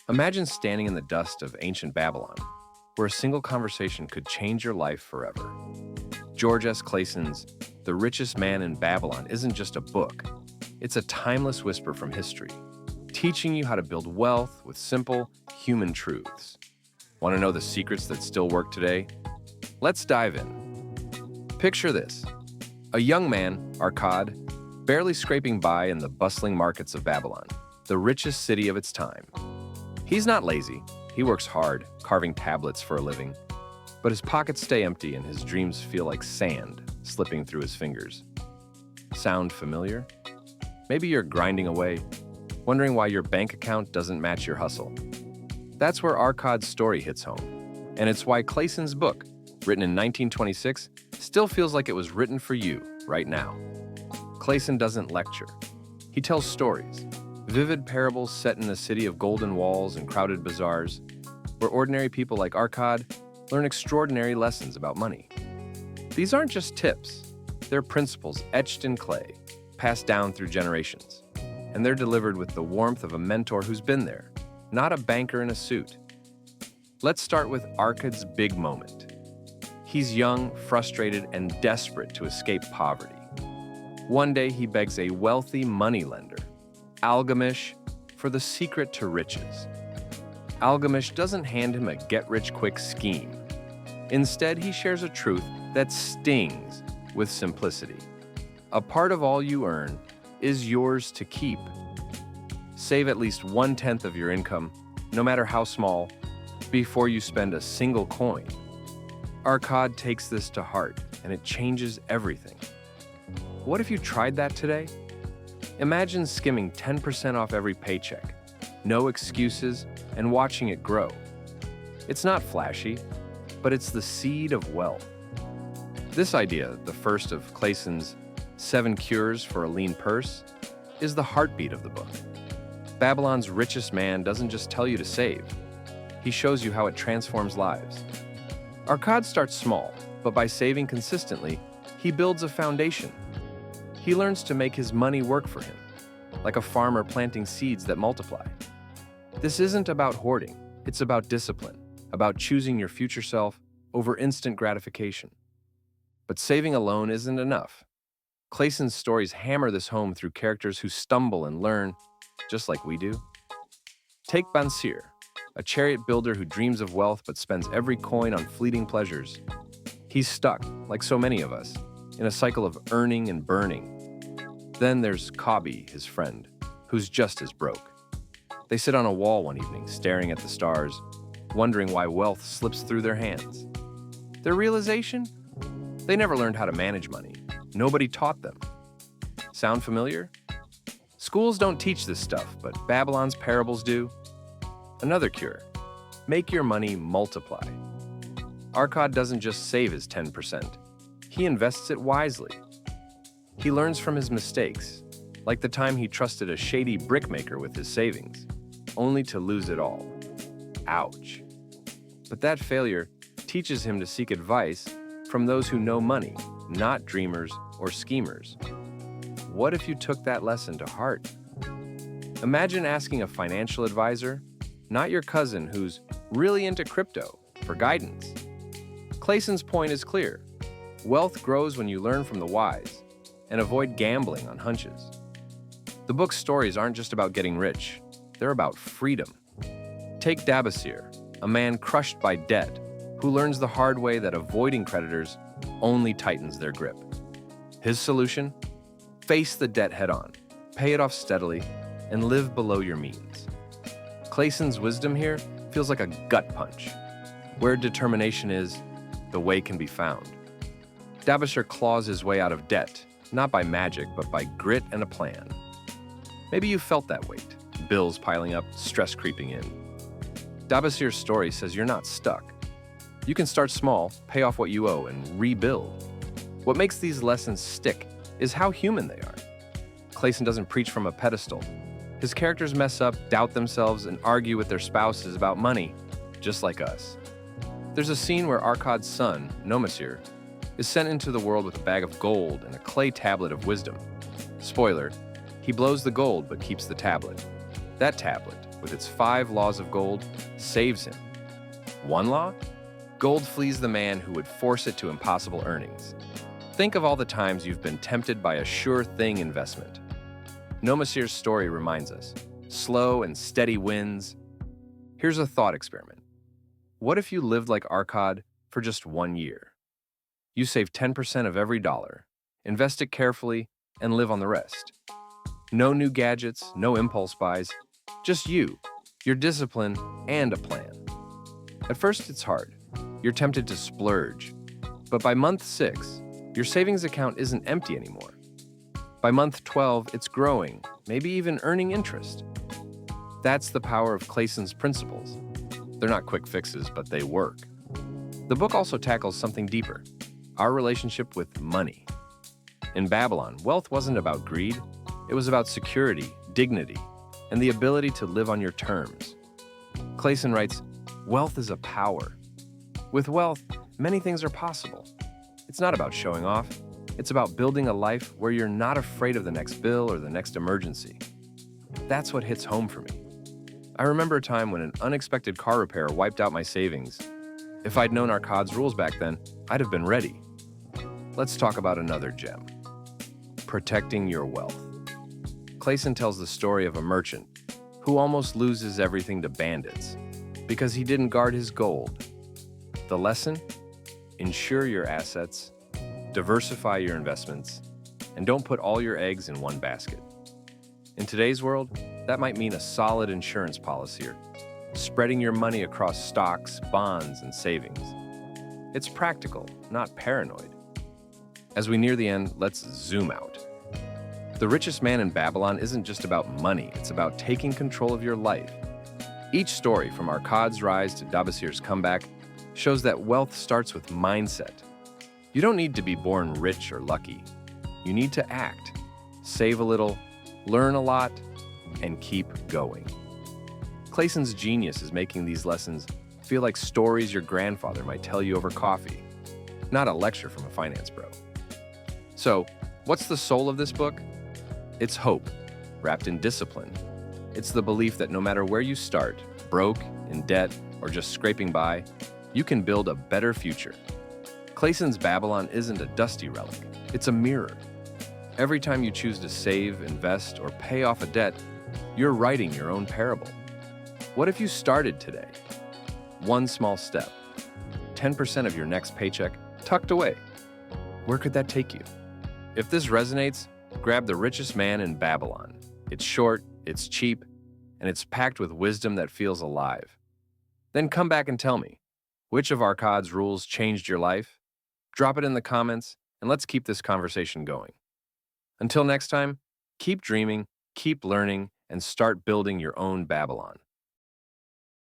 Imagine standing in the dust of ancient Babylon, where a single conversation could change your life forever. George S. Clason's The Richest Man in Babylon isn't just a book, it's a timeless whisper from history, teaching you how to build wealth with simple, human truths. Want to know the secrets that still work today? Let's dive in. Picture this. A young man, Arcad, barely scraping by in the bustling markets of Babylon, the richest city of its time. He's not lazy. He works hard, carving tablets for a living. But his pockets stay empty and his dreams feel like sand slipping through his fingers. Sound familiar? Maybe you're grinding away, wondering why your bank account doesn't match your hustle. That's where Arcad's story hits home. And it's why Clason's book, written in 1926, still feels like it was written for you right now. Clason doesn't lecture. He tells stories, vivid parables set in a city of golden walls and crowded bazaars, where ordinary people like Arcad learn extraordinary lessons about money. These aren't just tips. They're principles etched in clay, passed down through generations. And they're delivered with the warmth of a mentor who's been there, not a banker in a suit. Let's start with Arcad's big moment. He's young, frustrated, and desperate to escape poverty. One day he begs a wealthy moneylender, Algamish, for the secret to riches. Algamish doesn't hand him a get-rich-quick scheme. Instead, he shares a truth that stings with simplicity. A part of all you earn is yours to keep. Save at least 1/10 of your income, no matter how small, before you spend a single coin. Arcad takes this to heart, and it changes everything. What if you tried that today? Imagine skimming 10% off every paycheck, no excuses, and watching it grow. It's not flashy, but it's the seed of wealth. This idea, the first of Clason's 7 Cures for a Lean Purse, is the heartbeat of the book. Babylon's Richest Man doesn't just tell you to save. He shows you how it transforms lives. Arcad starts small, but by saving consistently, he builds a foundation. He learns to make his money work for him, like a farmer planting seeds that multiply. This isn't about hoarding, it's about discipline, about choosing your future self over instant gratification. But saving alone isn't enough. Clason's stories hammer this home through characters who stumble and learn, just like we do. Take Bansir, a chariot builder who dreams of wealth but spends every coin on fleeting pleasures. He's stuck, like so many of us, in a cycle of earning and burning. Then there's Kabi, his friend, who's just as broke. They sit on a wall one evening, staring at the stars, wondering why wealth slips through their hands. Their realization? They never learned how to manage money. Nobody taught them. Sound familiar? Schools don't teach this stuff, but Babylon's parables do. Another cure: make your money multiply. Arcad doesn't just save his 10%. He invests it wisely. He learns from his mistakes, like the time he trusted a shady brickmaker with his savings, only to lose it all. Ouch. But that failure teaches him to seek advice from those who know money, not dreamers or schemers. What if you took that lesson to heart? Imagine asking a financial advisor, not your cousin who's really into crypto, for guidance. Clason's point is clear. Wealth grows when you learn from the wise and avoid gambling on hunches. The book's stories aren't just about getting rich, they're about freedom. Take Dabasir, a man crushed by debt, who learns the hard way that avoiding creditors only tightens their grip. His solution? Face the debt head-on, pay it off steadily, and live below your means. Clason's wisdom here feels like a gut punch. Where determination is, the way can be found. Dabasir claws his way out of debt, not by magic, but by grit and a plan. Maybe you felt that weight, bills piling up, stress creeping in. Dabasir's story says you're not stuck. You can start small, pay off what you owe, and rebuild. What makes these lessons stick is how human they are. Clason doesn't preach from a pedestal. His characters mess up, doubt themselves, and argue with their spouses about money, just like us. There's a scene where Arcad's son, Nomasir, is sent into the world with a bag of gold and a clay tablet of wisdom. Spoiler, he blows the gold but keeps the tablet. That tablet, with its 5 laws of gold, saves him. One law? Gold flees the man who would force it to impossible earnings. Think of all the times you've been tempted by a sure-thing investment. Nomasir's story reminds us, slow and steady wins. Here's a thought experiment. What if you lived like Arkad for just 1 year? You save 10% of every dollar, invest it carefully, and live on the rest. No new gadgets, no impulse buys, just you, your discipline, and a plan. At first, it's hard. You're tempted to splurge. But by month 6, your savings account isn't empty anymore. By month 12, it's growing, maybe even earning interest. That's the power of Clason's principles. They're not quick fixes, but they work. The book also tackles something deeper, our relationship with money. In Babylon, wealth wasn't about greed. It was about security, dignity, and the ability to live on your terms. Clason writes, "Wealth is a power. With wealth, many things are possible. It's not about showing off. It's about building a life where you're not afraid of the next bill or the next emergency." That's what hits home for me. I remember a time when an unexpected car repair wiped out my savings. If I'd known Arkad's rules back then, I'd have been ready. Let's talk about another gem. Protecting your wealth. Clason tells the story of a merchant who almost loses everything to bandits because he didn't guard his gold. The lesson? Insure your assets, diversify your investments, and don't put all your eggs in one basket. In today's world, that might mean a solid insurance policy or spreading your money across stocks, bonds, and savings. It's practical, not paranoid. As we near the end, let's zoom out. The Richest Man in Babylon isn't just about money, it's about taking control of your life. Each story, from Arkad's rise to Dabasir's comeback, shows that wealth starts with mindset. You don't need to be born rich or lucky. You need to act, save a little, learn a lot, and keep going. Clason's genius is making these lessons feel like stories your grandfather might tell you over coffee, not a lecture from a finance bro. So, what's the soul of this book? It's hope, wrapped in discipline. It's the belief that no matter where you start, broke, in debt, or just scraping by, you can build a better future. Clason's Babylon isn't a dusty relic, it's a mirror. Every time you choose to save, invest, or pay off a debt, you're writing your own parable. What if you started today? One small step, 10% of your next paycheck tucked away. Where could that take you? If this resonates, grab The Richest Man in Babylon. It's short, it's cheap, and it's packed with wisdom that feels alive. Then come back and tell me, which of Arkad's rules changed your life? Drop it in the comments, and let's keep this conversation going. Until next time, keep dreaming, keep learning, and start building your own Babylon.